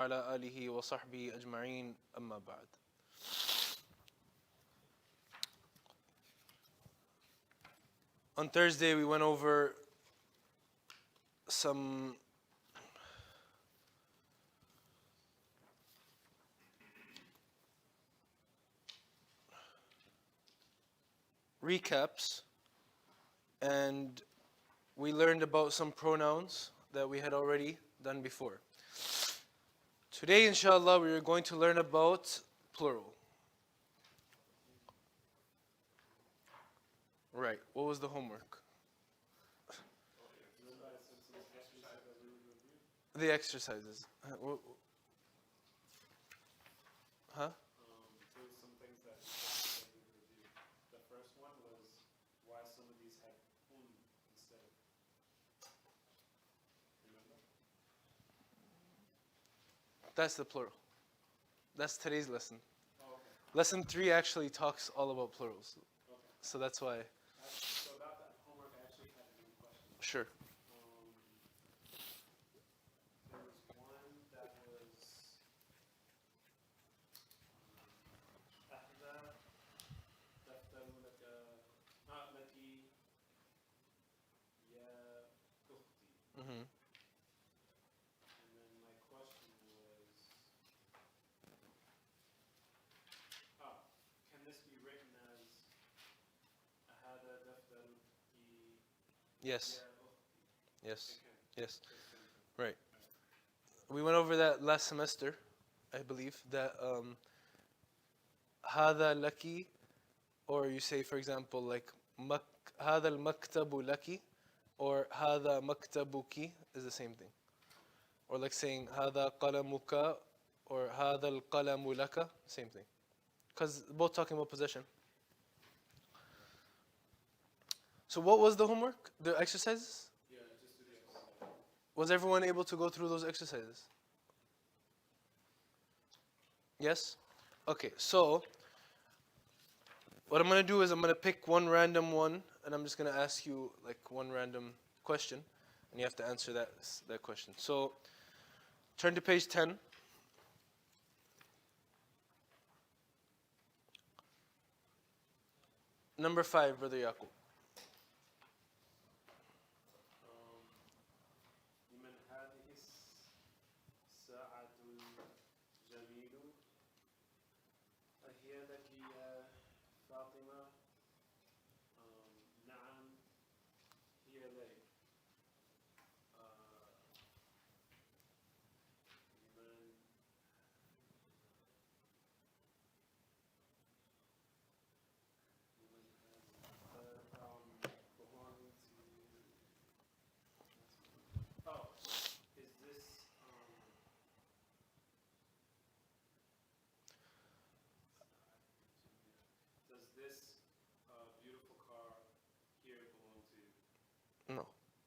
وعلى آله وصحبه أجمعين أما بعد. On Thursday we went over some recaps and we learned about some pronouns that we had already done before. Today, inshallah, we are going to learn about plural. Right. What was the homework? The exercises. Huh? There were some things that we reviewed. The first one was why some of these had instead of. Remember? That's the plural. That's today's lesson. Oh, okay. Lesson 3 actually talks all about plurals. Okay. So that's why. So about that homework, I actually had a new question. Sure. There was one that was أحذى دفتر لك لك يا أختي. Mm-hmm. And then my question was, can this be written as هذا دفتر Yes. يا أختي? Yes. It can. Yes. It's the same thing. Right. We went over that last semester, I believe, that هذا لك, or you say, for example, like هذا المكتب لك, or هذا مكتبك is the same thing. Or like saying هذا قلمك, or هذا القلم لك, same thing. Because both talking about possession. So what was the homework? The exercises? Yeah, just do the exercise. Was everyone able to go through those exercises? Yes? Okay, so what I'm going to do is I'm going to pick one random one and I'm just going to ask you like one random question and you have to answer that question. So turn to page 10. Number 5, Brother Yaqub. لمن هذه الساعة الجميلة أهي لك يا فاطمة نعم هي لي لمن belonging to is this does this beautiful car here belong to you? No.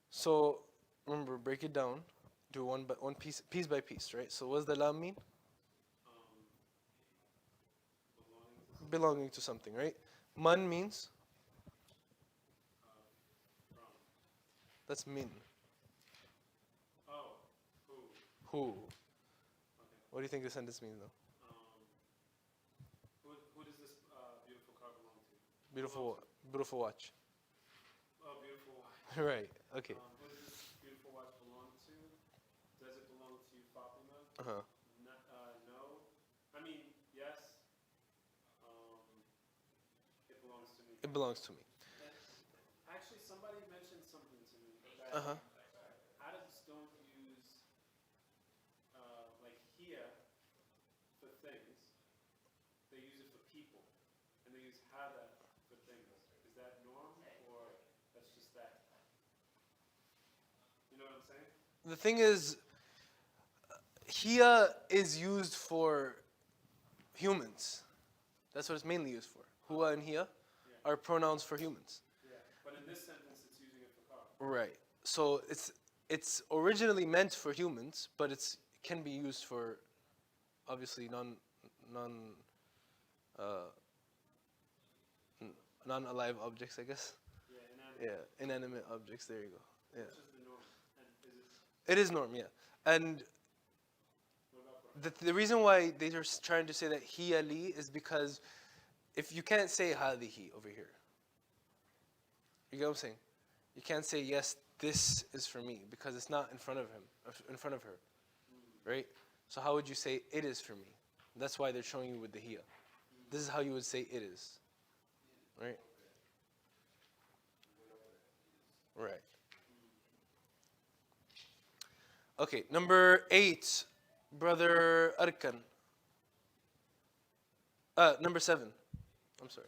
So remember, break it down. Do one piece by piece, right? So what's the lam mean? Belonging to something, right? Man means? From. That's min. Oh, who? Who? Okay. What do you think the sentence means though? Who does this beautiful car belong to? Beautiful watch. Oh, beautiful watch. Right. Okay. Who does this beautiful watch belong to? Does it belong to Fatima? Uh-huh. No. I mean, yes. It belongs to me. It belongs to me. Actually, somebody mentioned something to me that Uh-huh. Arabs don't use like here for things. They use it for people, and they use hada for things. Is that norm or that's just that? You know what I'm saying? The thing is, hiya is used for humans. That's what it's mainly used for. Huwa and hiya are pronouns for humans. Yeah, but in this sentence, it's using it for car. Right. So it's originally meant for humans, but it can be used for obviously non-alive objects, I guess. Yeah, Yeah, inanimate objects. There you go. Yeah. Which is the norm. And is it? It is norm. Yeah. And What about for The reason why they are trying to say that hiya li is because if you can't say hadihi over here, you get what I'm saying? You can't say yes, this is for me because it's not in front of him, in front of her, right? So how would you say it is for me? That's why they're showing you with the hiya. This is how you would say it is, right? Right. Okay, number 8, brother Arkan. Number 7. I'm sorry.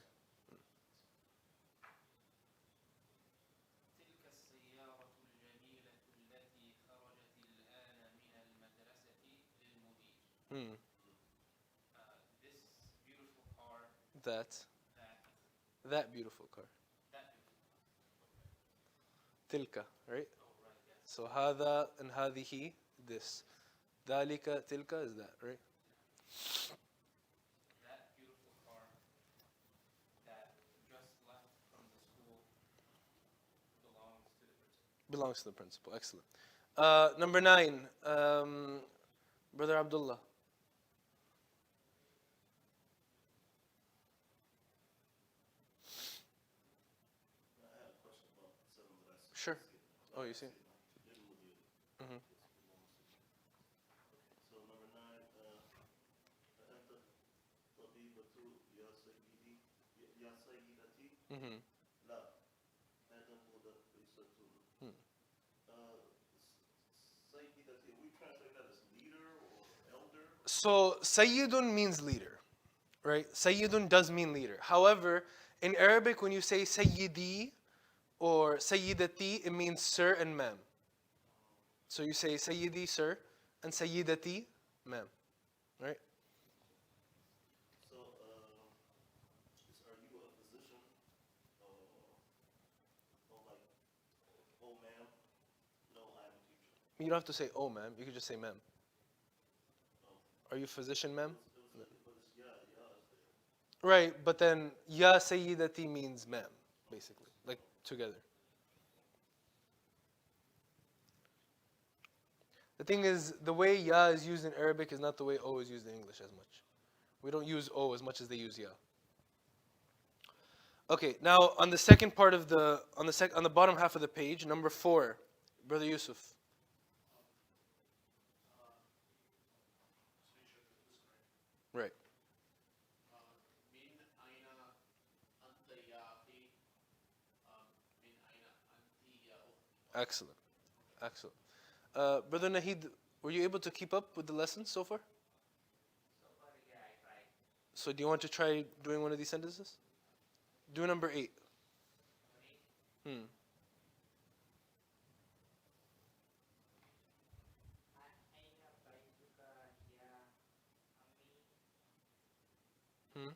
تلك السيارة الجميلة التي خرجت الآن من المدرسة للمدير. This beautiful car, That beautiful car. that beautiful. Tilka, right? Oh, right, yes. So هذا and هذه, this. ذلك, tilka is that, right? That beautiful car that just left from the school belongs to the principal. Belongs to the principal. Excellent. Number 9, brother Abdullah. I had a question about seven that I said. Sure. Oh, you see? Mhm. So number 9, أنت طبيبة يا سيدي يا سيدتي Mm-hmm. لا هذا مدرسة سيدتي, we translate that as leader or elder? So Sayyidun means leader, right? Sayyidun does mean leader. However, in Arabic, when you say Sayyidi or Sayyidati, it means sir and ma'am. So you say Sayyidi, sir, and Sayyidati, ma'am, right? So are you a physician or like, oh ma'am? No, I'm a teacher. You don't have to say oh ma'am, you can just say ma'am. Are you a physician, ma'am? But it's yeah is there. Right, but then Ya Sayyidati means ma'am, basically, like together. The thing is, the way Ya is used in Arabic is not the way O is used in English as much. We don't use O as much as they use Ya. Okay, now on the second part of the on the bottom half of the page, number 4, brother Yusuf. Right. من أين أنت يا أخي؟ من أين أنت يا أختي؟ Excellent. Excellent. Brother Nahid, were you able to keep up with the lessons so far? So far, yeah, I tried. So do you want to try doing one of these sentences? Do number 8. Hmm. أين بيتك يا أمي؟ Hmm.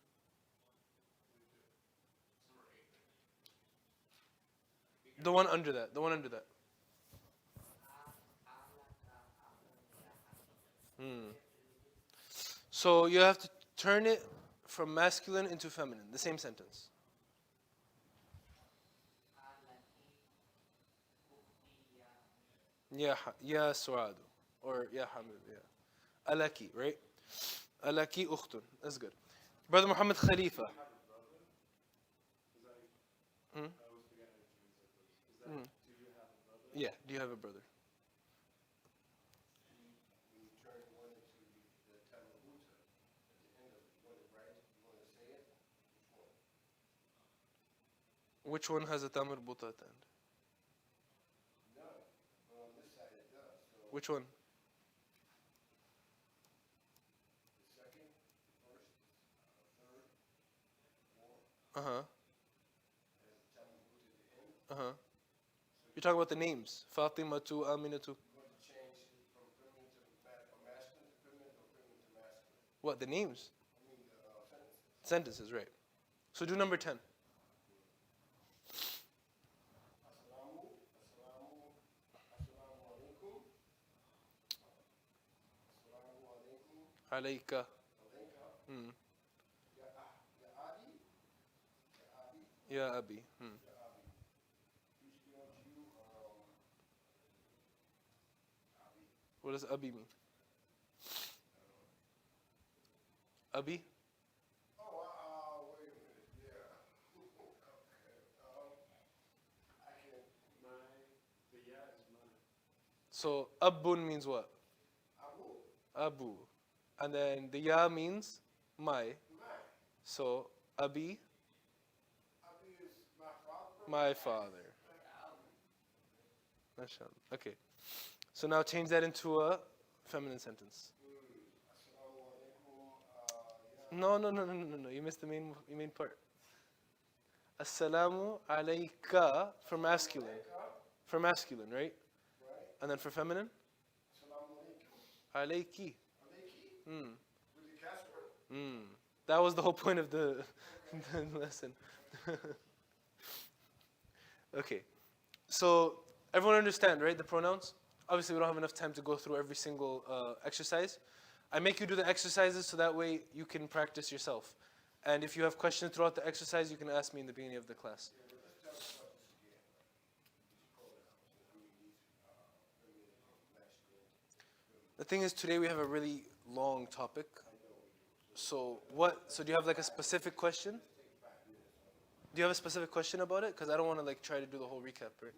The one under that. The one under that. Hmm. So you have to turn it from masculine into feminine. The same sentence. Ya Suadu. Or Ya Hamid. Yeah. Alaki, right? Alaki ukhtun. That's good. Brother Muhammad Khalifa. Have a brother? Because I always forget how to translate those. Is that, do you have a brother? Yeah, do you have a brother? When you turn one into the Tamahuta, at the end of it, you want to write it, you want to say it, which one? Which one has a tamar buta at the end? None. But on this side it does. So Which one? the second, the first, third, fourth Uh-huh. has a Tamahuta at the end. Uh-huh. You're talking about the names. Fatima to Amina to. You want to change it from feminine to masculine to feminine or feminine to masculine. What, the names? I mean the sentences. Sentences, right. So do number 10. Assalamu, assalamu, assalamu alaikum. Assalamu alaikum. Alayka. Alayka. Hmm. Ya Abi. Ya Abi. Ya Abi. Hmm. Ya Abi. Peace be unto you. Abi. What does Abi mean? Abi? Oh, wait a minute, yeah. I can't, My, the ya is mine. So Abun means what? Abu, Abu. And then the ya means my. mine. So Abi, Abi is my father. my father. MashaAllah. Okay. So now change that into a feminine sentence. Assalamu alaikum. No. You missed the main part. Assalamu alayka for masculine. For masculine, right? Right? And then for feminine? Assalamu alaikum. Alayki. Alaiki? Mm. With the castle? That was the whole point of the, the lesson. Okay. So everyone understand, right? The pronouns? Obviously, we don't have enough time to go through every single exercise. I make you do the exercises so that way you can practice yourself. And if you have questions throughout the exercise, you can ask me in the beginning of the class. The thing is, today we have a really long topic. So do you have like a specific question? Do you have a specific question about it? Because I don't want to like try to do the whole recap, right?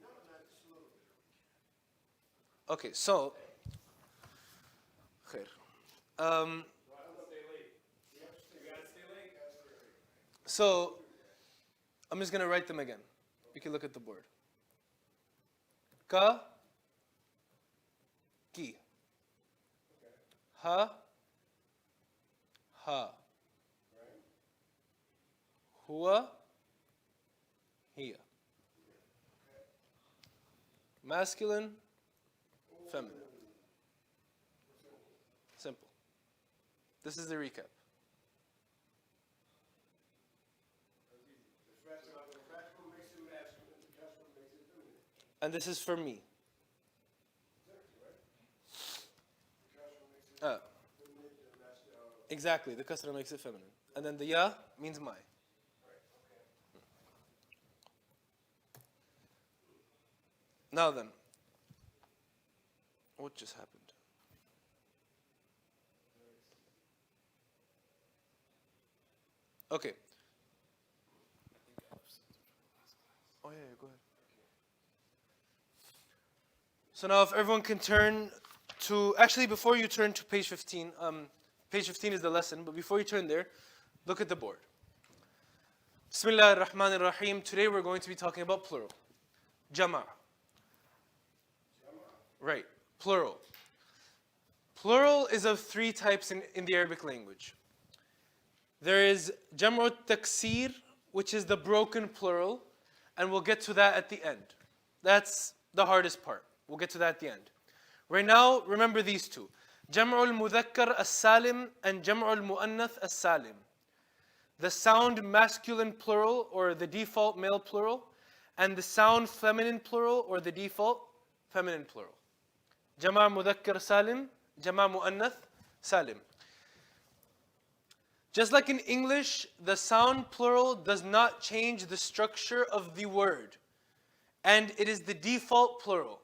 Okay, so khair. So I'm just gonna write them again. You can look at the board. Ka, ki, ha, huwa, hiya. Masculine, feminine. Simple. This is the recap. The castle makes it masculine, the castle makes it feminine. And this is for me. Exactly, right? The castle makes it feminine, and that's the, Exactly, the kasra makes it feminine. And then the ya means my. Now then, what just happened? Okay. Oh yeah, go ahead. So now if everyone can turn to, actually before you turn to page 15, page 15 is the lesson, but before you turn there, look at the board. Bismillah ar-Rahman ar-Rahim. Today we're going to be talking about plural. Jama'. Right, plural. Plural is of three types in the Arabic language. There is Jam'u taksir, which is the broken plural, and we'll get to that at the end. That's the hardest part. We'll get to that at the end. Right now, remember these two. Jam'u al-Mudhakkar as-Salim and Jam'u al-Mu'annath as-Salim. The sound masculine plural, or the default male plural, and the sound feminine plural, or the default feminine plural. Jama' Mudhakkar Salim, Jama' Mu'annath Salim. Just like in English, the sound plural does not change the structure of the word. And it is the default plural.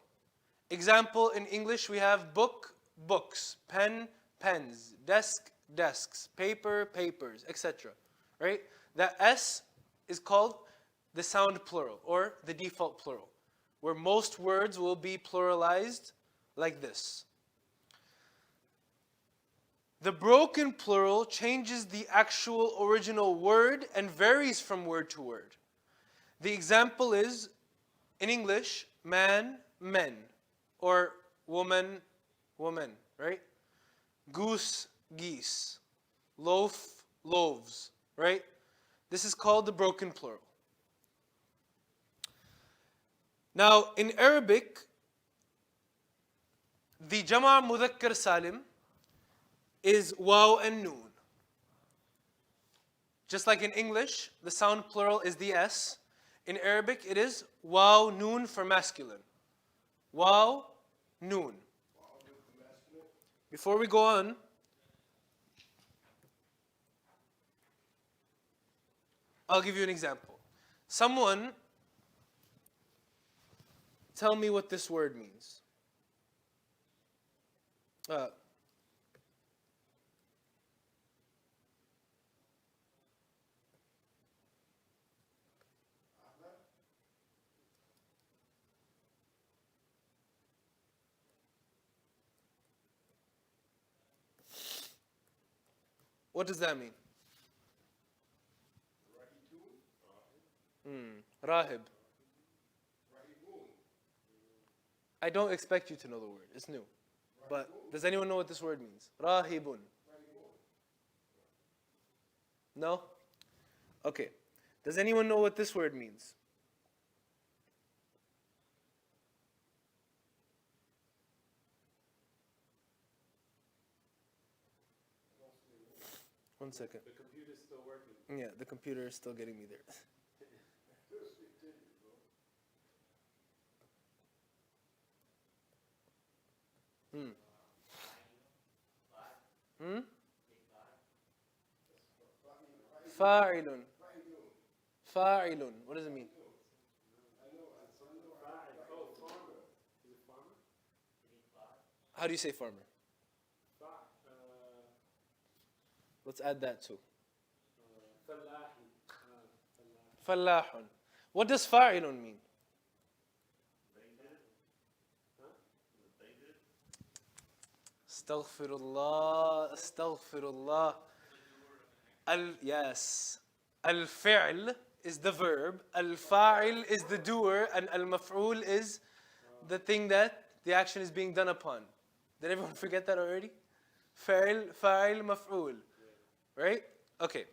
Example, in English we have book, books, pen, pens, desk, desks, paper, papers, etc. Right? That S is called the sound plural, or the default plural, where most words will be pluralized like this. The broken plural changes the actual original word and varies from word to word. The example is, in English, man, men, or woman, woman, right? Goose, geese, loaf, loaves, right? This is called the broken plural. Now, in Arabic, the Jama' Mudhakkar Salim is waw and noon. Just like in English, the sound plural is the S. In Arabic, it is waw noon for masculine. Waw noon. Before we go on, I'll give you an example. Someone tell me what this word means. What does that mean? Rahib. I don't expect you to know the word. It's new. But does anyone know what this word means? Rahibun. No? Okay. Does anyone know what this word means? One second. The computer's still working. Yeah, the computer is still getting me there. Fa'ilun. Fa'ilun. What does it mean? Oh, farmer. Is it farmer? How do you say farmer? Let's add that too. Fallahi. Fallahun. What does fa'ilun mean? Astaghfirullah. Astaghfirullah. Yes. Al-fi'l is the verb. Al-fa'il is the doer. And al-maf'ul is the thing that the action is being done upon. Did everyone forget that already? Fa'il, fa'il, maf'ul. Right? Okay.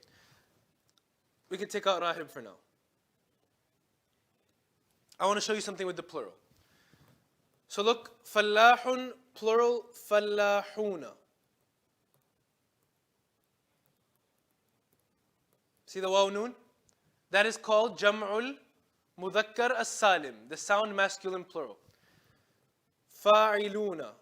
We can take out rahib for now. I want to show you something with the plural. So look, fallahun, plural, fallahuna. See the waw noon? That is called jam'ul mudhakkar as-salim, the sound masculine plural. Fa'iluna.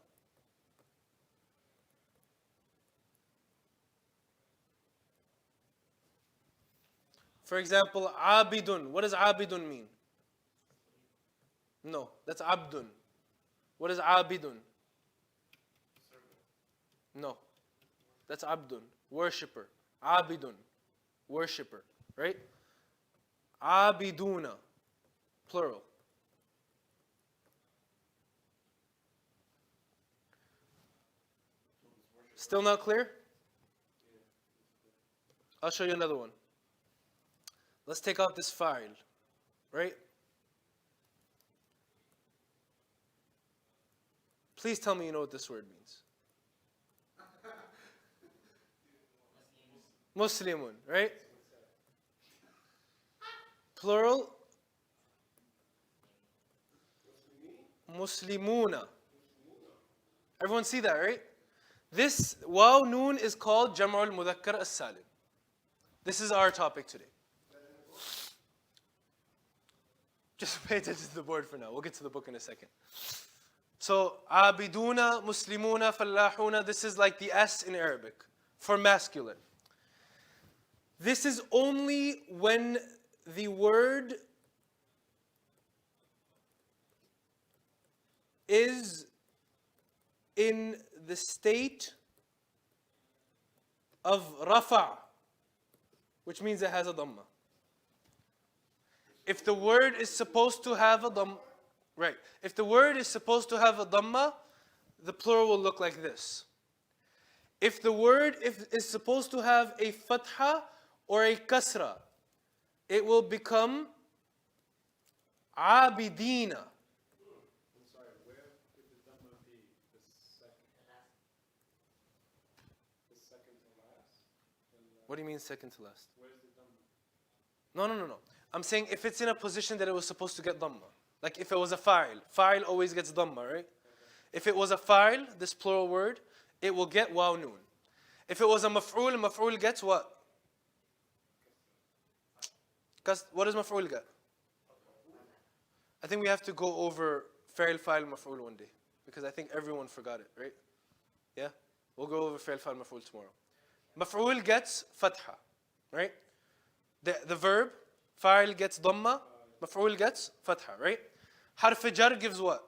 For example, abidun. What does abidun mean? No, that's abdun. What is abidun? No, that's abdun. Worshipper. Abidun. Worshipper. Right? Abiduna. Plural. Still not clear? I'll show you another one. Let's take out this fa'il, right? Please tell me you know what this word means. Muslimun, right? Plural. Muslimuna. Everyone see that, right? This waw noon is called jam'ul mudhakkar as-salim. This is our topic today. Just pay attention to the board for now. We'll get to the book in a second. So, abiduna, muslimuna, fallahuna, this is like the S in Arabic for masculine. This is only when the word is in the state of rafa', which means it has a dhamma. If the word is supposed to have a dhamma, right? If the word is supposed to have a dhamma, the plural will look like this. If the word is supposed to have a fatha or a kasra, it will become abidina. I'm sorry, where did the dhamma be? The second to last? What do you mean second to last? Where's the dhamma? No. I'm saying if it's in a position that it was supposed to get dhamma. Like if it was a fa'il. Fa'il always gets dhamma, right? If it was a fa'il, this plural word, it will get waw noon. If it was a maf'ul gets what? What does maf'ul get? I think we have to go over fa'il, fa'il, maf'ul one day. Because I think everyone forgot it, right? Yeah? We'll go over fa'il, fa'il, maf'ul tomorrow. Maf'ul gets fatha, right? The verb, fa'il gets dhamma, maf'ul gets fatha, right? Harf jar gives what?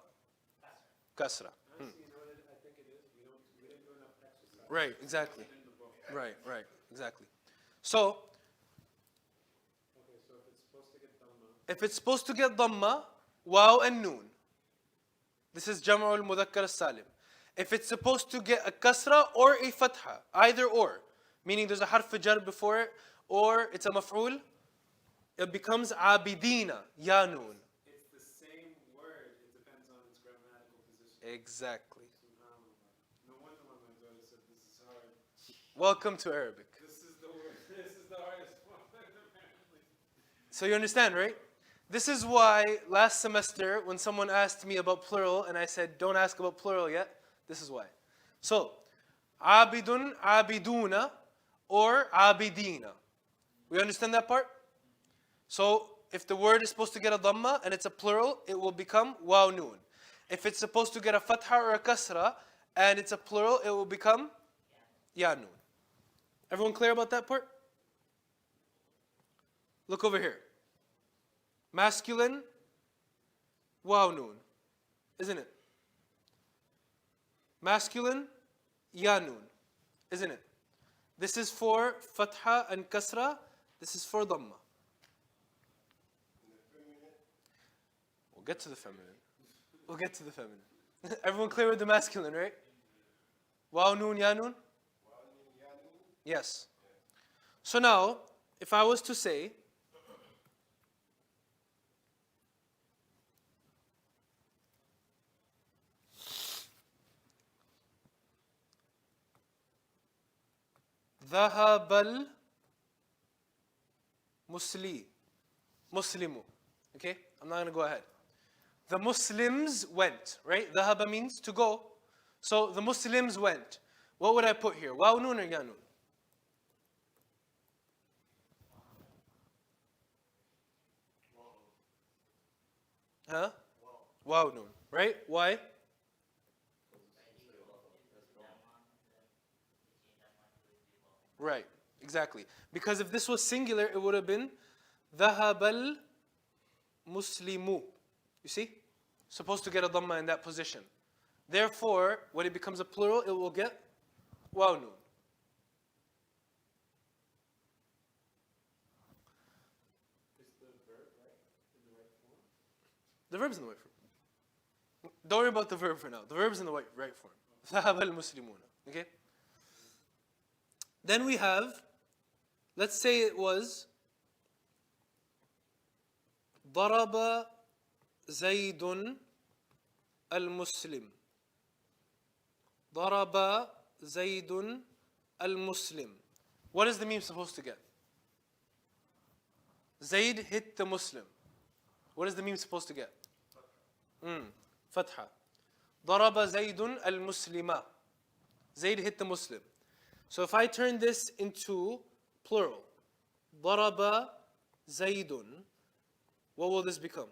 Kasra. Honestly, you know what I think it is? We didn't do enough exercise. Right, exactly. In the book. Right, exactly. So, Okay, so if it's supposed to get dhamma, if it's supposed to get dhamma, waw and noon. This is jam'ul mudhakkar as-salim. If it's supposed to get a kasra or a fatha, either or, meaning there's a harf jar before it, or it's a maf'ul, it becomes abidina, ya noon. It's the same word, it depends on its grammatical position. Exactly. SubhanAllah. No wonder my daughter said this is hard. Welcome to Arabic. This is the word, this is the hardest one, apparently. So you understand, right? This is why last semester when someone asked me about plural and I said, don't ask about plural yet, this is why. So, abidun, abiduna, or abidina. We understand that part? So, if the word is supposed to get a dhamma and it's a plural, it will become waw noon. If it's supposed to get a fatha or a kasra and it's a plural, it will become ya noon. Everyone clear about that part? Look over here. Masculine, waw noon, isn't it? Masculine, ya noon, isn't it? This is for fatha and kasra. This is for dhamma. We'll get to the feminine. We'll get to the feminine. Everyone clear with the masculine, right? Waw noon, ya noon? Yes. So now, if I was to say, ذهب Muslimu. Okay? I'm not going to go ahead. The Muslims went, right? ذهب means to go. So the Muslims went. What would I put here? Waw noon or ya noon? Huh? Waw noon, right? Why? Right, exactly. Because if this was singular, it would have been ذهب الْمُسْلِمُ. You see? Supposed to get a dhamma in that position. Therefore, when it becomes a plural, it will get waw noon. Is the verb right in the right form? The verb's in the right form. Don't worry about the verb for now. The verb's in the right form. ذهب الْمُسْلِمُونَ. Okay? Then we have, let's say it was ضرب زيد المسلم. ضرب زيد المسلم. What is the meme supposed to get? Zayd hit the Muslim. What is the meme supposed to get? Fatha. ضرب زيد المسلم. Zayd hit the Muslim. So if I turn this into plural, ضرب زيد, what will this become?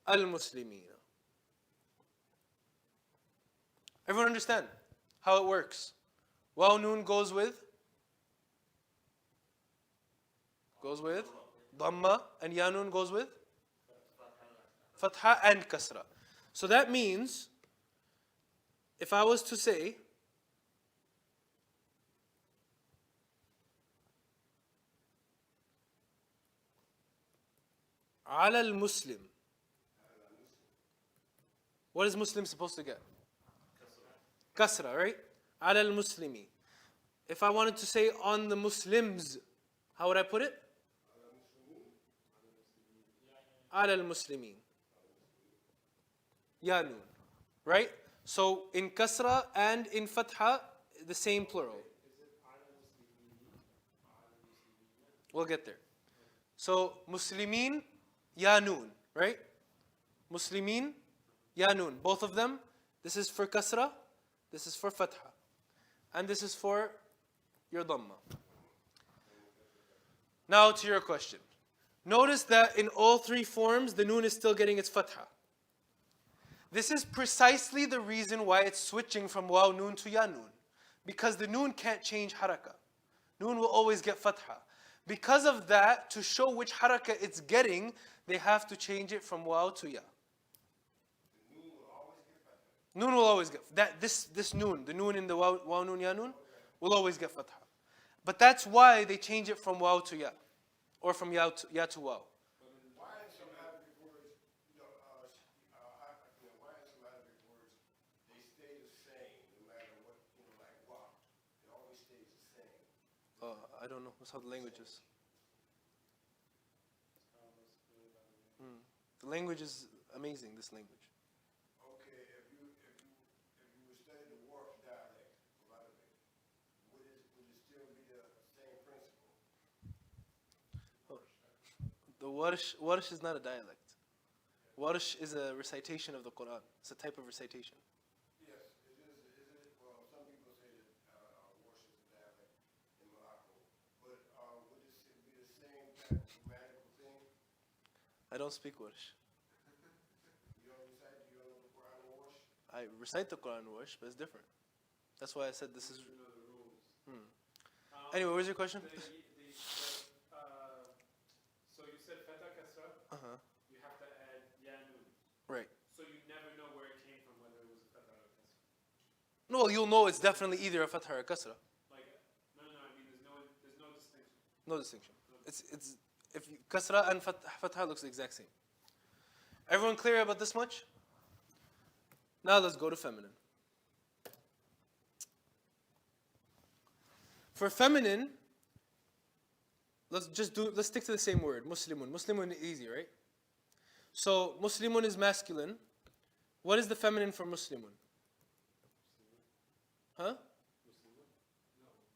Al-Muslimina. Everyone understand how it works? Waw noon goes with dhamma, and ya noon goes with fatha and kasra. So that means if I was to say على المسلم, what is Muslim supposed to get? Kasra, right? على المسلمي. If I wanted to say on the Muslims, how would I put it? على المسلمين. Ya noon. Right? So in kasra and in fatha, the same plural. We'll get there. So Muslimin, ya noon, right? Muslimin, ya noon. Both of them, this is for kasra, this is for fatha. And this is for your dhamma. Now to your question. Notice that in all three forms, the noon is still getting its fatha. This is precisely the reason why it's switching from waw noon to ya noon. Because the noon can't change haraka. Noon will always get fatha. Because of that, to show which haraka it's getting, they have to change it from waw to ya. Noon will always get that. This noon, the noon in the waw noon ya noon, will always get fatha. But that's why they change it from waw to ya, or from ya to waw. Why in some Arabic words, why in some Arabic words, they stay the same no matter what, like wa, it always stays I don't know. That's how the language is. The language is amazing, this language. Okay, if you would study the Warsh dialect of Arabic, would it still be the same principle? The Warsh is not a dialect. Warsh is a recitation of the Quran. It's a type of recitation. Yes, it is. Well, some people say that Warsh is a dialect in Morocco, but would it be the same type of grammatical thing? I don't speak Warsh. You don't recite, you don't know the Quran in Warsh? I recite the Quran in Warsh, but it's different. That's why I said this is. You know the rules. Anyway, what was your question? So you said fatha kasra, Uh-huh. you have to add ya nun. Right. So you never know where it came from, whether it was a fatha or a kasra. No, you'll know it's definitely either a fatha or a kasra. Like, no, I mean, there's no distinction. No distinction. It's if you, kasra and fatha looks the exact same. Everyone clear about this much? Now let's go to feminine. For feminine, let's stick to the same word, Muslimun. Muslimun is easy, right? So Muslimun is masculine. What is the feminine for Muslimun? Huh?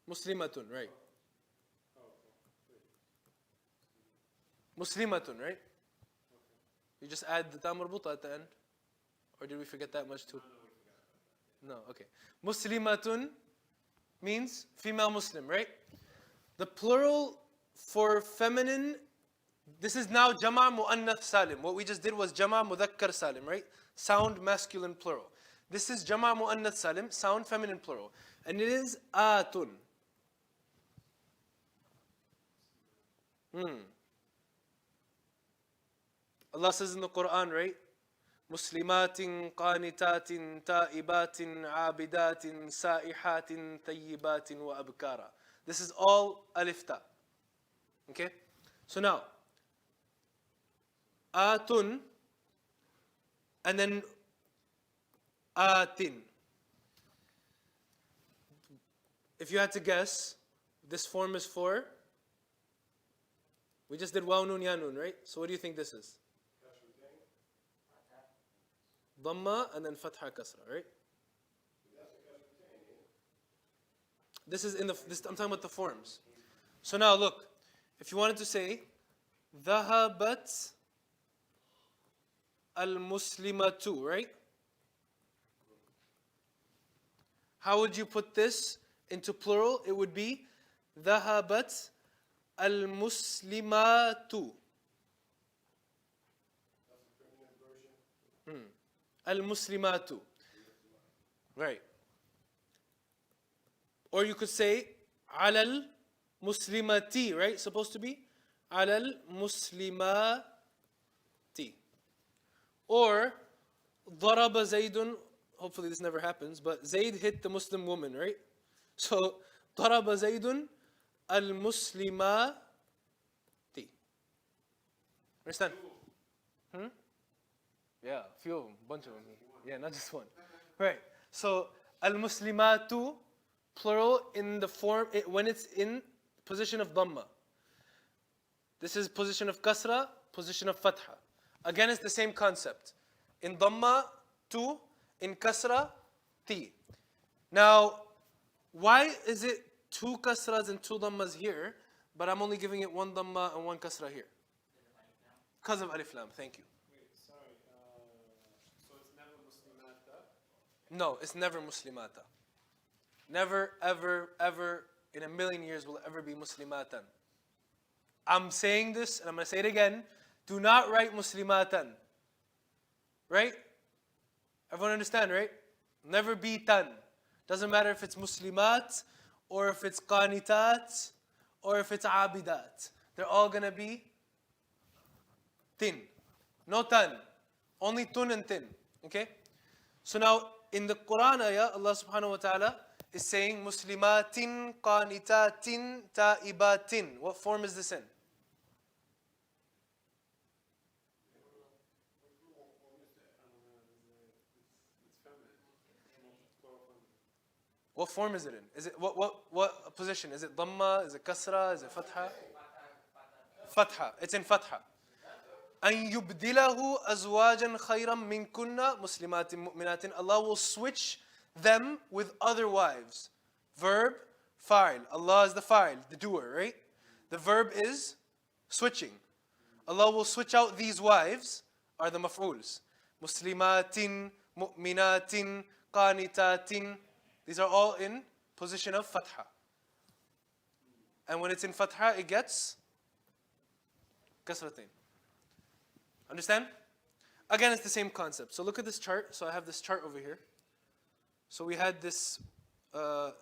Muslimatun, right? Muslimatun, right? You just add the ta marbuta at the end? Or did we forget that much too? No, okay. Muslimatun means female Muslim, right? The plural for feminine, this is now Jama' Mu'annath Salim. What we just did was Jama' Mudhakkar Salim, right? Sound masculine plural. This is Jama' Mu'annath Salim, sound feminine plural. And it is Atun. Allah says in the Quran, right? Muslimatin, qanitatin, ta'ibatin, abidatin, sa'ihatin, tayyibatin, wa abkara. This is all alif ta. Okay? So now, atun, and then atin. If you had to guess, this form is for, we just did waw nun ya nun, right? So what do you think this is? Dhamma and then fatha kasra, right? This is I'm talking about the forms. So now look, if you wanted to say dhahabat al-muslimatu, right? How would you put this into plural? It would be dhahabat al-muslimatu. Al-muslimatu. Right. Or you could say alal muslimati, right? Supposed to be alal muslimati. Or daraba Zaydun, hopefully this never happens, but Zayd hit the Muslim woman, right? So daraba Zaydun al-muslimati. Understand? Yeah, a few of them, bunch of them. Yeah, not just one. Right. So al-muslimatu, plural in the form, when it's in position of dhamma. This is position of kasra, position of fatha. Again, it's the same concept. In dhamma, tu. In kasra, ti. Now, why is it two kasras and two dhammas here, but I'm only giving it one dhamma and one kasra here? Because of alif lam, thank you. Wait, sorry. So it's never muslimata? No, it's never muslimata. Never, ever, ever in a million years will it ever be muslimatan. I'm saying this, and I'm going to say it again. Do not write muslimatan. Right? Everyone understand, right? Never be tan. Doesn't matter if it's muslimat, or if it's qanitat, or if it's abidat. They're all going to be tin. No tan. Only tun and tin. Okay? So now, in the Quran ayah, Allah subhanahu wa ta'ala is saying muslimatin, qanitatin, ta'ibatin. What form is this in? What form is it in? Is it what position? Is it dhamma? Is it kasra? Is it fatha? Fatha. It's in fatha. أن يبدله أزواجا خيرا منكن مسلمات مؤمنات. Allah will switch them with other wives. Verb, fa'il. Allah is the fa'il, the doer, right? The verb is switching. Allah will switch out these wives, are the maf'uls. Muslimatin, mu'minatin, qanitatin. These are all in position of fatha. And when it's in fatha, it gets kasratain. Understand? Again, it's the same concept. So look at this chart. So I have this chart over here. So we had this. Let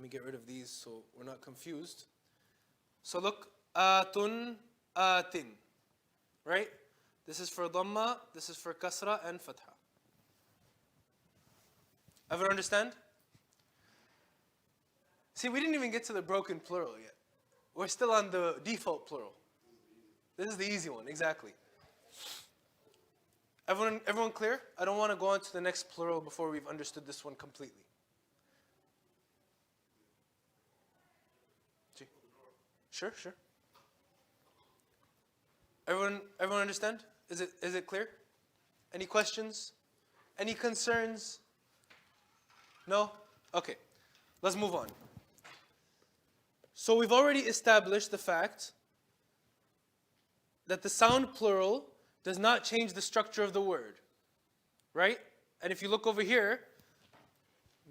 me get rid of these so we're not confused. So look, atun, atin. Right? This is for dhamma, this is for kasra and fatha. Ever understand? See, we didn't even get to the broken plural yet. We're still on the default plural. This is the easy one, exactly. Everyone clear? I don't want to go on to the next plural before we've understood this one completely. Sure. Everyone understand? Is it clear? Any questions? Any concerns? No? Okay. Let's move on. So we've already established the fact that the sound plural does not change the structure of the word. Right? And if you look over here,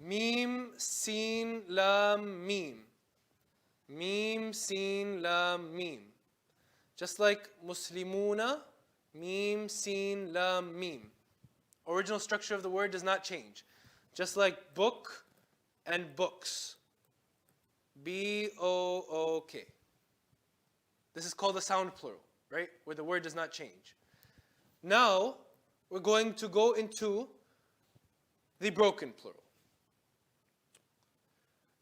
mim, sin, lam, mim. Mim, sin, lam, mim. Just like muslimuna, mim, sin, lam, mim. Original structure of the word does not change. Just like book and books. B-O-O-K. This is called the sound plural, right? Where the word does not change. Now, we're going to go into the broken plural.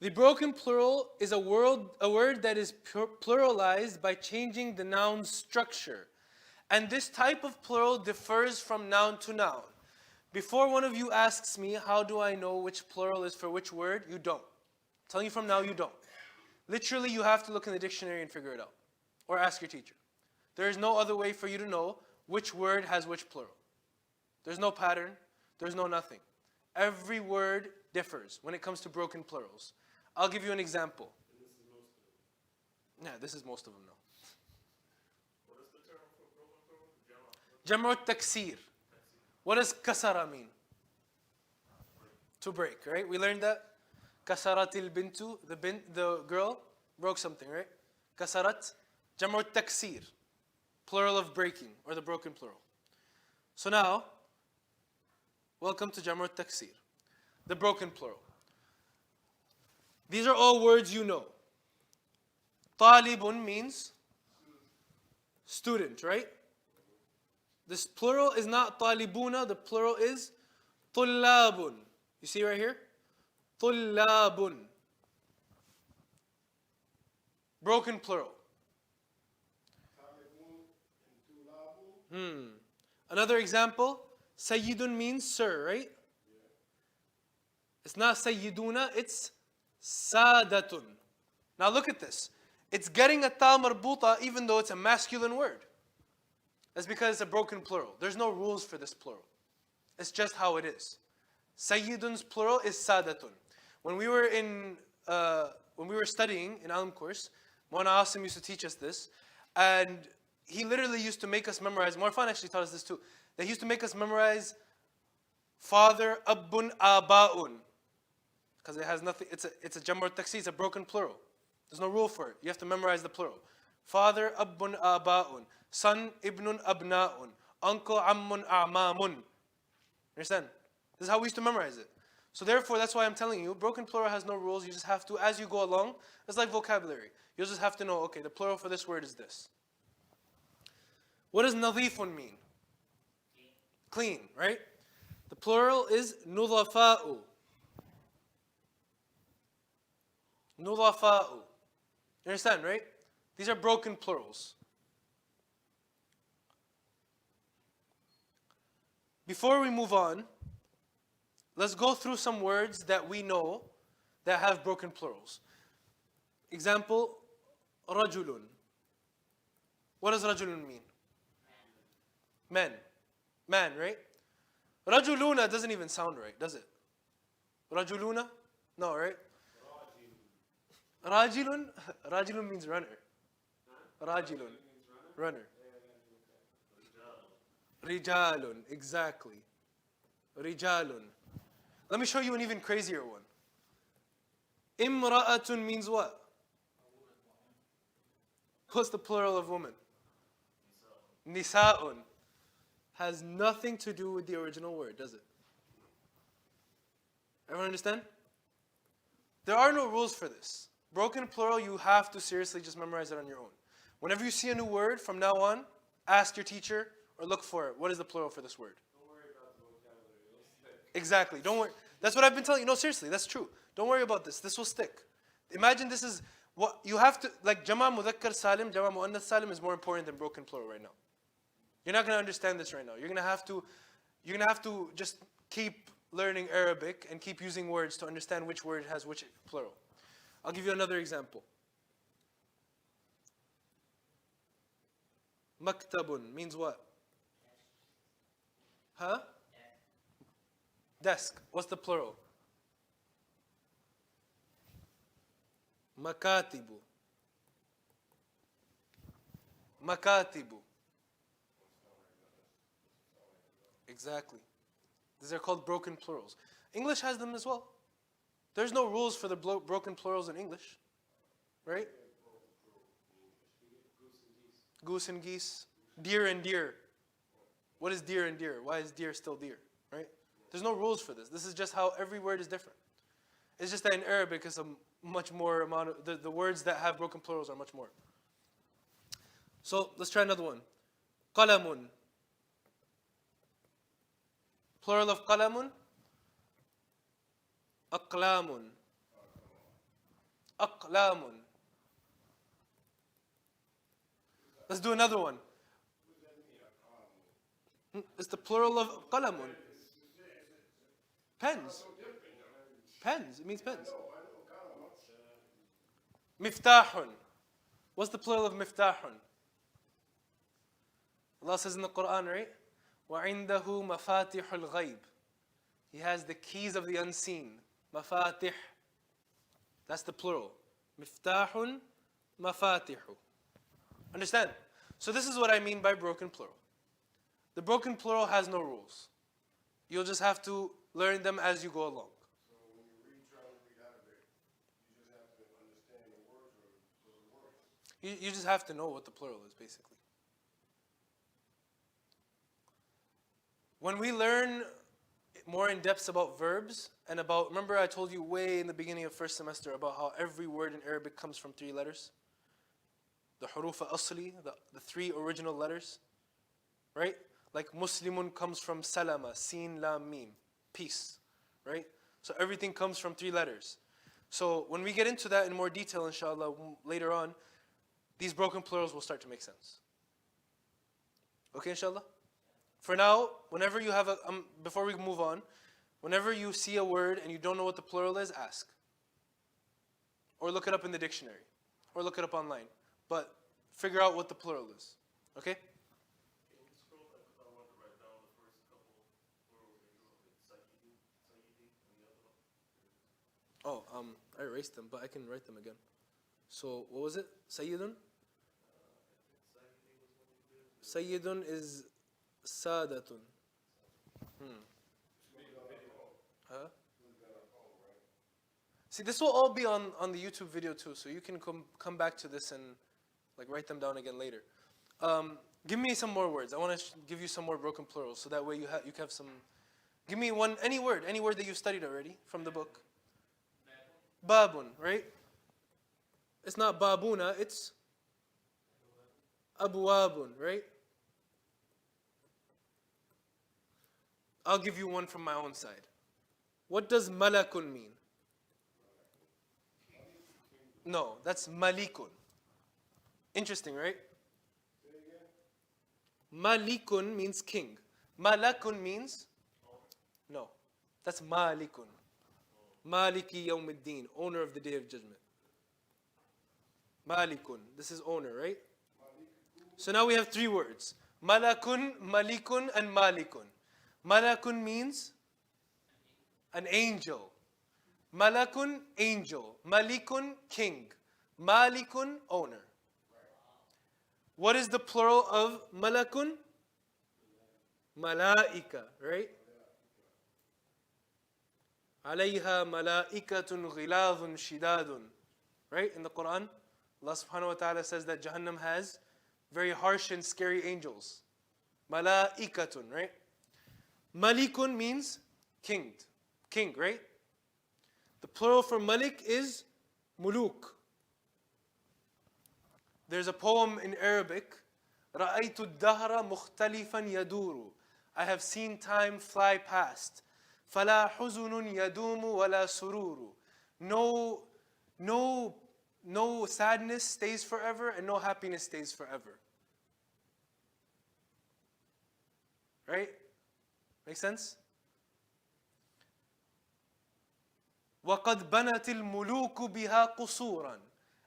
The broken plural is a word that is pluralized by changing the noun structure. And this type of plural differs from noun to noun. Before one of you asks me, how do I know which plural is for which word? You don't. I'm telling you from now, you don't. Literally, you have to look in the dictionary and figure it out. Or ask your teacher. There is no other way for you to know which word has which plural. There's no pattern. There's no nothing. Every word differs when it comes to broken plurals. I'll give you an example. Yeah, this is most of them now. What is the term for broken plural? Jam'u taksir. What does kasara mean? To break, right? We learned that. Kasaratil bintu, the girl broke something, right? Kasarat, jam'u taksir. Plural of breaking, or the broken plural. So now, welcome to jam'u taksir. The broken plural. These are all words you know. Talibun means student, right? This plural is not talibuna, the plural is tullabun. You see right here? Tullabun. Broken plural. Another example, Sayyidun means sir, right? It's not Sayyiduna, it's Sadatun. Now look at this. It's getting a ta marbuta even though it's a masculine word. That's because it's a broken plural. There's no rules for this plural. It's just how it is. Sayyidun's plural is Sadatun. When we were studying in Alim course, Mawlana Asim used to teach us this, and he literally used to make us memorize. Marfan actually taught us this too. That he used to make us memorize father, abbun, aba'un. Because it has nothing, it's a jam'u taksir, it's a broken plural. There's no rule for it. You have to memorize the plural. Father, abbun, aba'un. Son, ibnun, abna'un. Uncle, ammun, a'mamun. Understand? This is how we used to memorize it. So therefore, that's why I'm telling you, broken plural has no rules. You just have to, as you go along, it's like vocabulary. You'll just have to know, okay, the plural for this word is this. What does nadhifun mean? Clean, right? The plural is nudafa'u. Nudafa'u. You understand, right? These are broken plurals. Before we move on, let's go through some words that we know that have broken plurals. Example, rajulun. What does rajulun mean? Men. Man, right? Rajuluna doesn't even sound right, does it? Rajuluna? No, right? Rajilun? Rajilun means runner. Rajilun. Runner. Rijalun. Exactly. Rijalun. Let me show you an even crazier one. Imra'atun means what? What's the plural of woman? Nisa'un. Has nothing to do with the original word, does it? Everyone understand? There are no rules for this. Broken plural, you have to seriously just memorize it on your own. Whenever you see a new word, from now on, ask your teacher or look for it. What is the plural for this word? Don't worry about the vocabulary. It'll stick. Exactly. Don't worry. That's what I've been telling you. No, seriously, that's true. Don't worry about this. This will stick. Imagine this is what you have to, like Jama' Mudhakkar Salim, Jama' Muannath Salim is more important than broken plural right now. You're not going to understand this right now. You're going to have to just keep learning Arabic and keep using words to understand which word has which plural. I'll give you another example. Maktabun means what? Huh? Desk. What's the plural? Makatibu. Makatibu. Exactly. These are called broken plurals. English has them as well. There's no rules for the broken plurals in English. Right? Goose and geese. Deer and deer. What is deer and deer? Why is deer still deer? Right? There's no rules for this. This is just how every word is different. It's just that in Arabic it's a much more amount of, the words that have broken plurals are much more. So let's try another one. Qalamun. Plural of qalamun? Aqlamun. Aqlamun. Let's do another one. It's the plural of qalamun. Pens. Pens. It means pens. Miftahun. What's the plural of miftahun? Allah says in the Quran, right? وَعِنْدَهُ مَفَاتِحُ الْغَيْبِ. He has the keys of the unseen. Mafatih. That's the plural. Miftahun, mafatihu. Understand? So this is what I mean by broken plural. The broken plural has no rules. You'll just have to learn them as you go along. So when you try to read out of it, you just have to understand the words or the words. You just have to know what the plural is, basically. When we learn more in depth about verbs and about, remember I told you way in the beginning of first semester about how every word in Arabic comes from 3 letters? The huruf asli, the 3 original letters, right? Like Muslimun comes from salama, sin, lam, mim, peace, right? So everything comes from 3 letters. So when we get into that in more detail, inshallah, later on, these broken plurals will start to make sense. Okay, inshallah? For now, whenever you have before we move on, whenever you see a word and you don't know what the plural is, ask. Or look it up in the dictionary. Or look it up online. But figure out what the plural is. Okay? Can you scroll back if I want to write down the first couple plurals that you wrote? Sayyidi, and the other one? I erased them, but I can write them again. So, what was it? Sayyidun? Sayyidun is Sadatun. Huh? See, this will all be on the YouTube video too, so you can come back to this and like write them down again later. Give me some more words. I want to give you some more broken plurals, so that way you have some. Give me any word that you've studied already from the book. Babun, right? It's not babuna, it's abwabun, right? I'll give you one from my own side. What does malakun mean? No, that's malikun. Interesting, right? Malikun means king. Malakun means? No. That's malikun. Maliki yawmiddin, owner of the day of judgment. Malikun, this is owner, right? So now we have three words. Malakun, malikun, and malikun. Malakun means an angel. Malakun, angel. Malikun, king. Malikun, owner. What is the plural of malakun? Malaika, right? عليها ملائكة غلاظ شداد. Right? In the Quran, Allah subhanahu wa ta'ala says that Jahannam has very harsh and scary angels. Malaikatun, right? Malikun means king. King, right? The plural for malik is muluk. There's a poem in Arabic. رَأَيْتُ الدَّهْرَ مُخْتَلِفًا يَدُورُ. I have seen time fly past. فَلَا حُزُنٌ يَدُومُ وَلَا سُرُورُ. No sadness stays forever and no happiness stays forever. Right? Make sense? وَقَدْ بَنَتِ الْمُلُوكُ بِهَا قُصُورًا.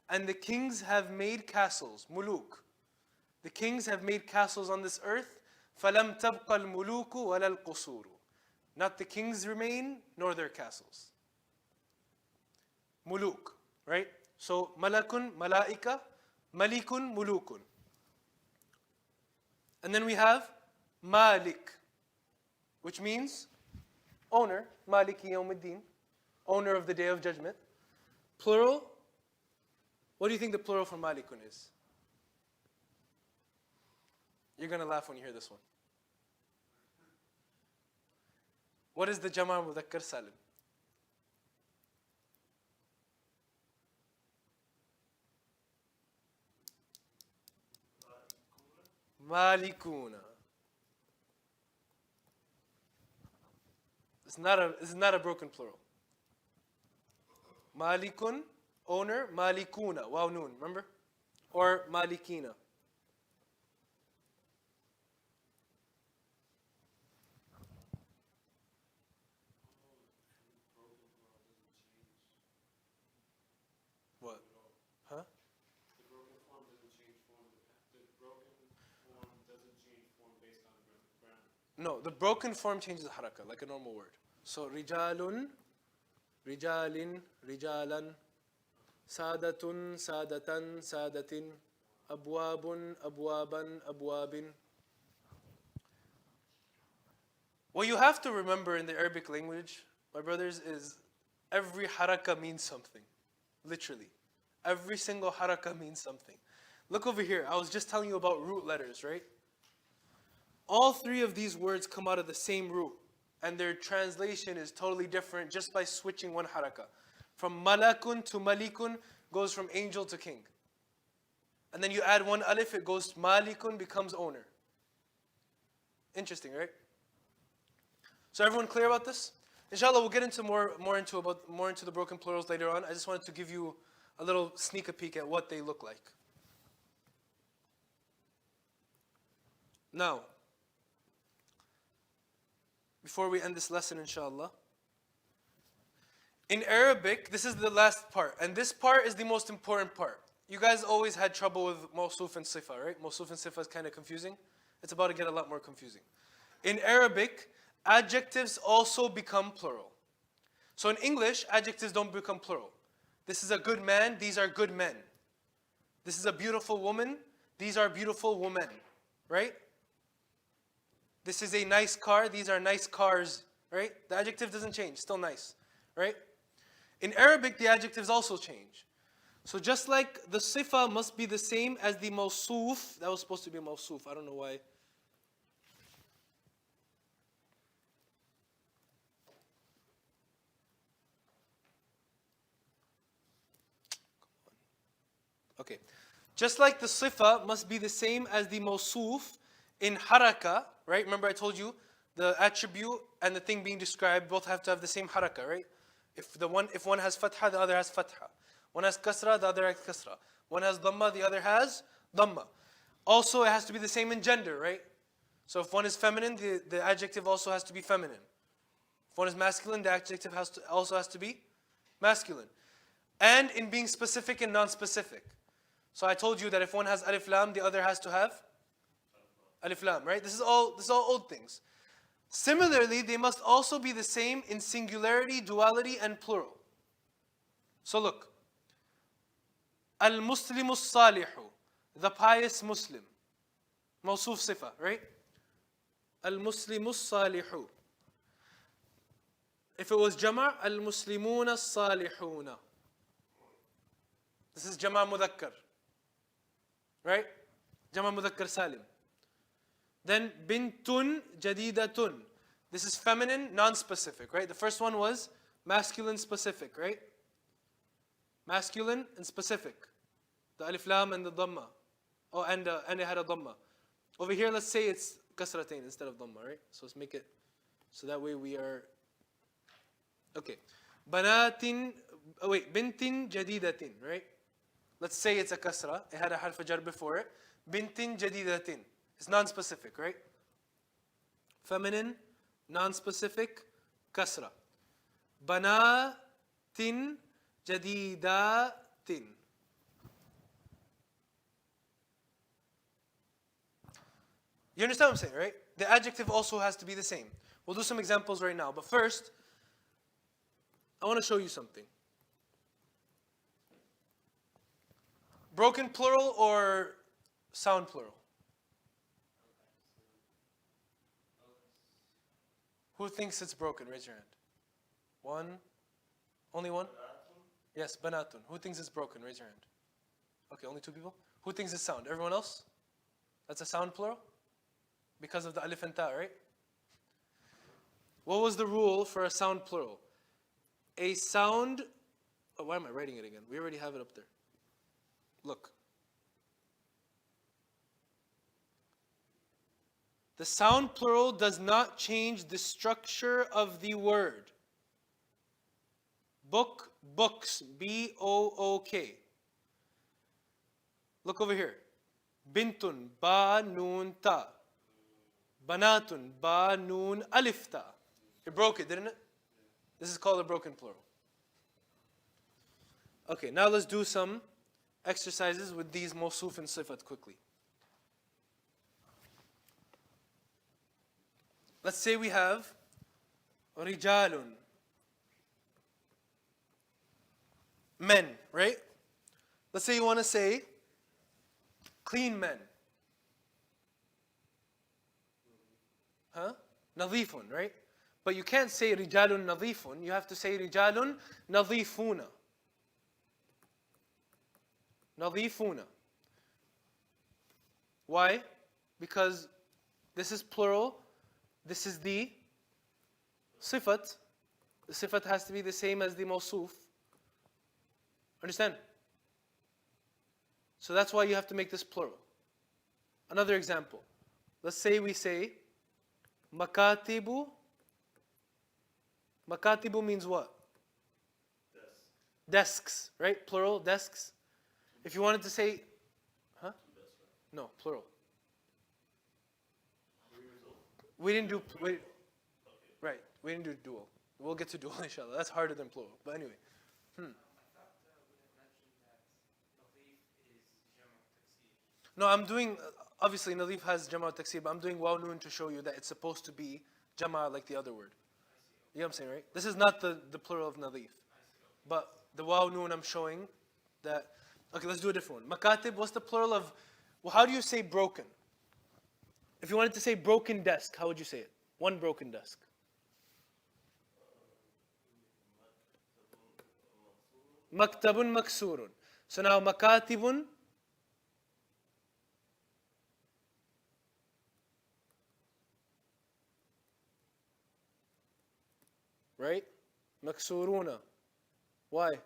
And the kings have made castles, muluk. The kings have made castles on this earth. فَلَمْ تَبْقَ الْمُلُوكُ وَلَا الْقُصُورُ. Not the kings remain, nor their castles. Muluk, right? So, malakun, malaika, malikun, mulukun. And then we have malik, which means owner, maliki yawmiddin, owner of the day of judgment. Plural, what do you think the plural for malikun is? You're going to laugh when you hear this one. What is the Jama' Mudhakkar Salim? Malikuna. It's not a broken plural. Malikun, owner, malikuna, waw noon, remember? Or malikina. What? Huh? The broken form doesn't change form. The broken form doesn't change form based on grammar. No, the broken form changes haraka, like a normal word. So, rijalun, rijalin, rijalan, sadatun, sadatan, sadatin, abwabun, abwaban, abwabin. What you have to remember in the Arabic language, my brothers, is every haraka means something. Literally. Every single haraka means something. Look over here. I was just telling you about root letters, right? All three of these words come out of the same root. And their translation is totally different just by switching one haraka. From malakun to malikun goes from angel to king. And then you add one alif, it goes malikun, becomes owner. Interesting, right? So everyone clear about this? Inshallah, we'll get into more into the broken plurals later on. I just wanted to give you a little sneak peek at what they look like. Now, before we end this lesson, inshallah, in Arabic, this is the last part, and this part is the most important part. You guys always had trouble with mawsuf and sifa, right? Mawsuf and sifa is kind of confusing. It's about to get a lot more confusing. In Arabic, adjectives also become plural. So in English, adjectives don't become plural. This is a good man, these are good men. This is a beautiful woman, these are beautiful women, right? This is a nice car, these are nice cars, right? The adjective doesn't change, still nice, right? In Arabic, the adjectives also change. So just like the sifa must be the same as the mawsuf, that was supposed to be a mawsuf, I don't know why. Okay. Just like the sifa must be the same as the mawsuf in haraka, right? Remember I told you the attribute and the thing being described both have to have the same haraka, right? If one has fatha, the other has fatha. One has kasra, the other has kasra. One has dhamma, the other has dhamma. Also, it has to be the same in gender, right? So if one is feminine, the adjective also has to be feminine. If one is masculine, the adjective also has to be masculine. And in being specific and non-specific. So I told you that if one has alif lam, the other has to have alif lam, right? This is all old things. Similarly, they must also be the same in singularity, duality, and plural. So look. Al-Muslimu Salihu, the pious Muslim. Mawsuf sifa, right? Al-Muslimu Salihu. If it was Jama', Al-Muslimuna Salihuna. This is Jama' Mudhakkar. Right? Jama' Mudhakkar Salim. Then Bintun Jadidatun. This is feminine, non-specific, right? The first one was masculine specific, right? Masculine and specific. The alif lam and the dhamma. Oh, and it had a dhamma. Over here, let's say it's kasratain instead of dhamma, right? So let's make it, so that way we are, okay. Banatin, bintin jadidatin, right? Let's say it's a kasra. It had a harf jar before it. Bintin jadidatin. It's non-specific, right? Feminine, non-specific, kasra. Banatin jadidatin. You understand what I'm saying, right? The adjective also has to be the same. We'll do some examples right now. But first, I want to show you something. Broken plural or sound plural? Who thinks it's broken? Raise your hand. One? Only one? Yes, banatun. Who thinks it's broken? Raise your hand. Okay, only two people? Who thinks it's sound? Everyone else? That's a sound plural? Because of the alif and ta, right? What was the rule for a sound plural? A sound... Oh, why am I writing it again? We already have it up there. Look. The sound plural does not change the structure of the word. Book, books, B-O-O-K. Look over here. Bintun, ba, noon, ta. Banatun, ba, noon, alif, ta. It broke it, didn't it? This is called a broken plural. Okay, now let's do some exercises with these mawsuf and sifat quickly. Let's say we have rijalun, men, right? Let's say you want to say clean men. Huh? Nadhifun, right? But you can't say rijalun nadhifun. You have to say rijalun nadhifuna. Nadhifuna. Why? Because this is plural. This is the sifat. The sifat has to be the same as the mawsuf. Understand? So that's why you have to make this plural. Another example. Let's say we say makatibu. Makatibu means what? Desks, right? Plural, desks. If you wanted to say, huh? No, plural. We didn't do, right, we didn't do dual. We'll get to dual inshallah. That's harder than plural. But anyway. No, I'm doing, obviously Nadif has Jama' Taksir, but I'm doing waw noon to show you that it's supposed to be Jama' like the other word. You know what I'm saying, right? This is not the plural of Nadif. But the waw noon I'm showing that, okay, let's do a different one. Makatib, what's the plural of, well, how do you say broken? If you wanted to say broken desk, how would you say it? One broken desk. Maktabun maksurun. So now makatibun. Right? Maksuruna. Why?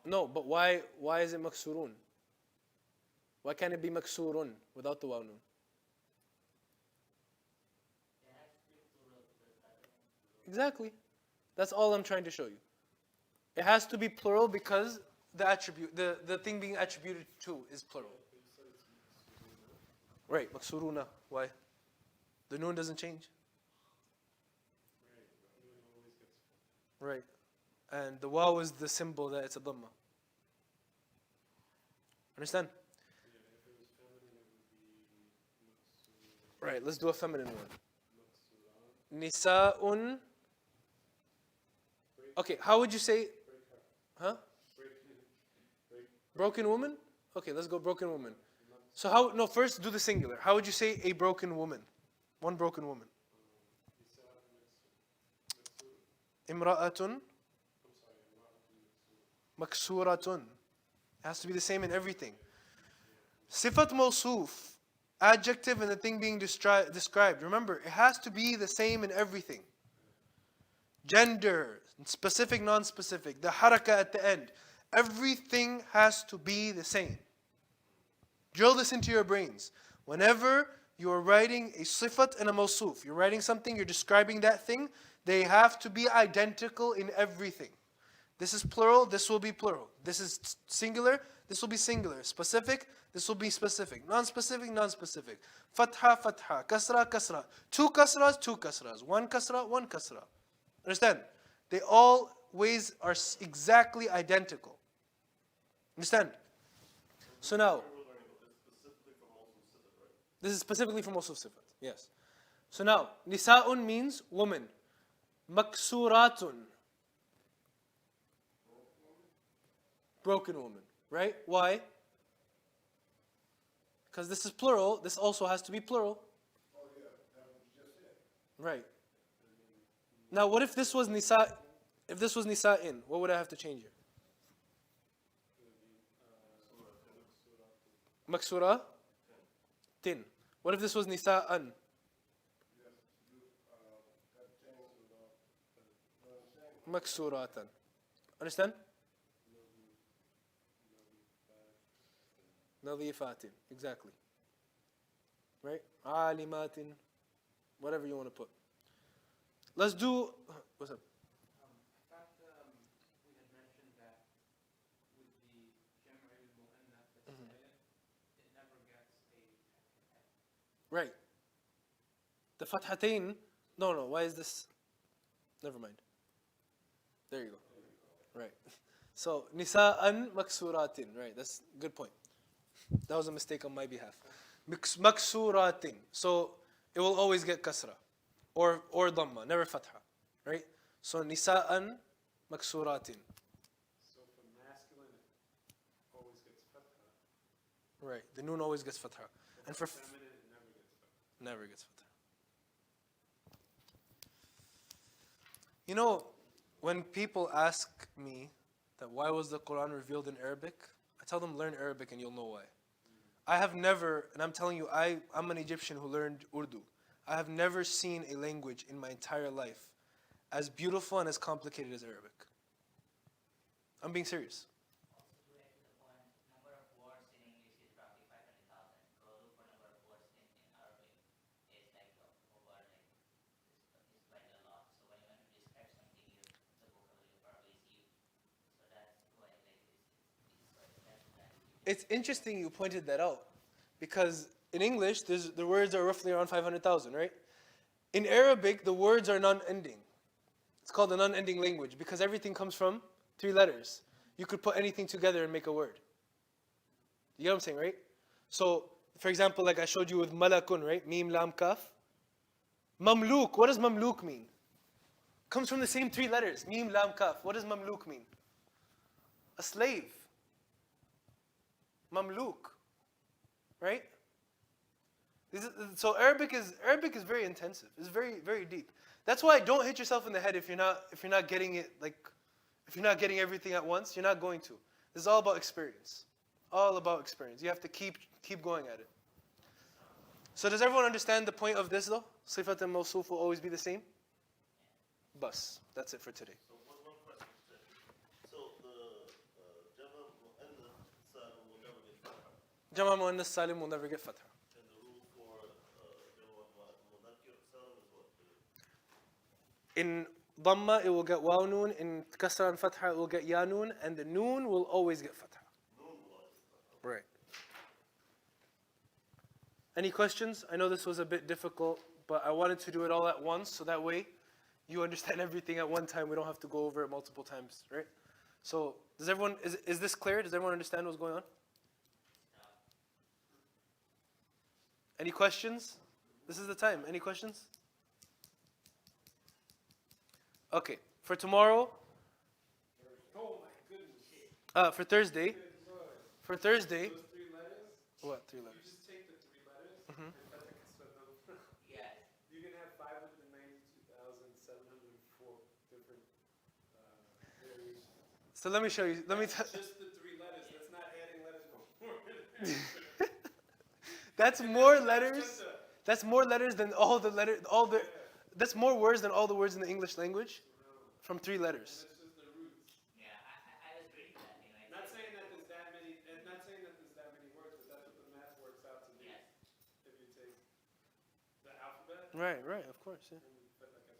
No, but why is it maksurun? Why can't it be maksurun without the waw noon? Exactly. That's all I'm trying to show you. It has to be plural because the attribute, the thing being attributed to is plural. Right, maksuruna. Why? The noon doesn't change. Right. And the waw is the symbol that it's a dhamma. Understand? Right, let's do a feminine one. Nisa'un. Okay, how would you say? Huh? Broken woman? Okay, let's go broken woman. So how, no, first do the singular. How would you say a broken woman? One broken woman. Imra'atun. Maksuratun. It has to be the same in everything. Sifat mawsuf. Adjective and the thing being described. Remember, it has to be the same in everything. Gender, specific, non-specific, the haraka at the end. Everything has to be the same. Drill this into your brains. Whenever you're writing a sifat and a mawsuf, you're writing something, you're describing that thing, they have to be identical in everything. This is plural, this will be plural. This is singular, this will be singular. Specific, this will be specific. Non-specific, non-specific. Fatha, fatha. Kasra, kasra. Two kasras, two kasras. One kasra, one kasra. Understand? They always are exactly identical. Understand? So now, this is specifically for Mawsuf Sifat. Yes. So now, Nisa'un means woman. Maksuratun. Broken woman. Right? Why? Because this is plural, this also has to be plural. Right. Now what if this was Nisa, if this was Nisa'in, what would I have to change here? Maksura? Tin. What if this was Nisa'an? Maksuratan. Understand? Nadhifatin. Exactly. Right? Alimatin. Whatever you want to put. Let's do. What's up? I thought we had mentioned that with the Jam'ul Mu'annath that's silent, it never gets a Right. The fathatain. No. Why is this? Never mind. There you go. Right. So, nisa'an maksuratin. Right. That's a good point. That was a mistake on my behalf. Maksuratin. So, it will always get kasra. Or dhamma. Never fatha. Right? So, nisa'an maksuratin. So for masculine, it always gets fatha. Right. The noon always gets fatha. And for Feminine, it never gets fatha. never gets fatha. You know, when people ask me that why was the Quran revealed in Arabic, I tell them learn Arabic and you'll know why. I have never, and I'm telling you, I'm an Egyptian who learned Urdu. I have never seen a language in my entire life as beautiful and as complicated as Arabic. I'm being serious. Also, to add to the point, number of words in English is roughly 500,000. Go look for number of words in Arabic. It's like over like it's quite a lot. So when you want to describe something, the vocabulary probably is huge. So that's why like It's interesting you pointed that out because in English, the words are roughly around 500,000, right? In Arabic, the words are non-ending. It's called a non-ending language because everything comes from 3 letters. You could put anything together and make a word. You get what I'm saying, right? So, for example, like I showed you with malakun, right? Mim, lam, kaf. Mamluk, what does mamluk mean? Comes from the same 3 letters. Mim, lam, kaf. What does mamluk mean? A slave. Mamluk. Right? So Arabic is very intensive. It's very, very deep. That's why don't hit yourself in the head if you're not getting it, like if you're not getting everything at once, you're not going to. This is all about experience. All about experience. You have to keep going at it. So does everyone understand the point of this though? Sifat and mawsuf will always be the same? Bus. That's it for today. So one question. So the Jama Mu'annath Salim will never get fatha. Jama muannas salim will never get fatha. And the rule for Jama Munakkir Salim is what? In dhamma it will get waw noon, in kasra and fatha it will get ya noon, and the noon will always get fatha. Noon will always get fatha. Right. Any questions? I know this was a bit difficult, but I wanted to do it all at once so that way you understand everything at one time. We don't have to go over it multiple times, right? So, does everyone is this clear? Does everyone understand what's going on? Any questions? This is the time. Any questions? Okay. For tomorrow, Oh my goodness. for Thursday, Good Lord. for Thursday, Those three letters, what 3 you letters? just take the three letters Mhm. and put the kasra. Yes. You can have 592,704 different variations. So let me show you. Let me. That's just the three letters. That's not adding letters before. That's more letters. That's more letters than all the That's more words than all the words in the English language, from 3 letters. That's just the roots. Yeah, I was reading that, Not saying that there's that many, and not saying that there's that many words, but that's what the math works out to be. Yes. If you take the alphabet Right, right, of course, yeah. and put like a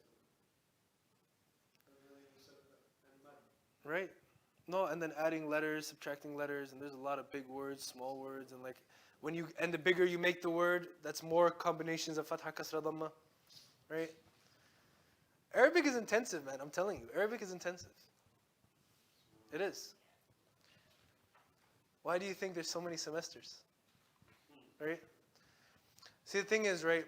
and really you said that and mud. Right. No, and then adding letters, subtracting letters, and there's a lot of big words, small words, and like the bigger you make the word, that's more combinations of fatha, kasra, dhamma, right? Arabic is intensive, man. I'm telling you, Arabic is intensive. It is. Why do you think there's so many semesters? Right? See, the thing is, right?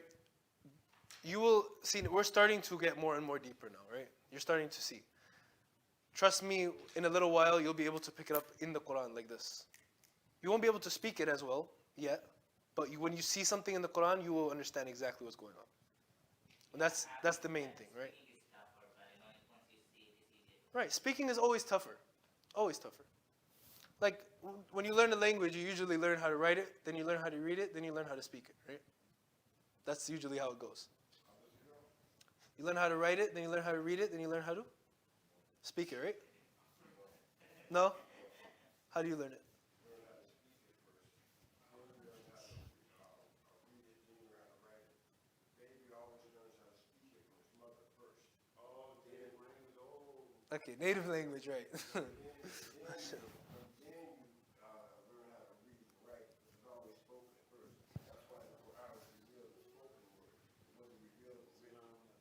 You will see. We're starting to get more and more deeper now, right? You're starting to see. Trust me, in a little while, you'll be able to pick it up in the Quran like this. You won't be able to speak it as well yet, but when you see something in the Quran, you will understand exactly what's going on. And that's the main thing, right? Speaking is tougher, but once you see it, it's easier. Right. Speaking is always tougher. Always tougher. Like, when you learn a language, you usually learn how to write it, then you learn how to read it, then you learn how to speak it, right? That's usually how it goes. You learn how to write it, then you learn how to read it, then you learn how to speak it, right? No? How do you learn it? Oh, native language. Oh. Okay, native language, right.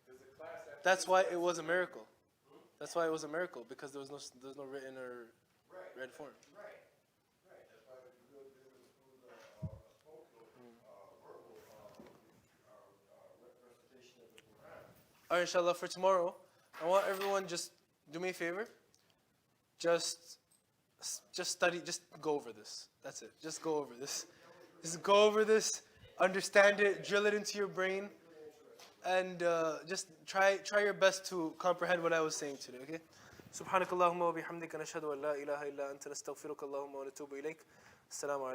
There's a class after That's why it was a miracle. That's why it was a miracle, because there was no written or read form. That's why it's real different from the spoken, verbal recitation of the Quran. Alright, inshallah, for tomorrow, I want everyone just do me a favor. Just study, just go over this. That's it. Just go over this. Just go over this, understand it, drill it into your brain, and just try your best to comprehend what I was saying today, okay? سبحانك اللهم وبحمدك نشهد أن لا إله إلا أنت نستغفرك اللهم ونتوب إليك. السلام عليكم.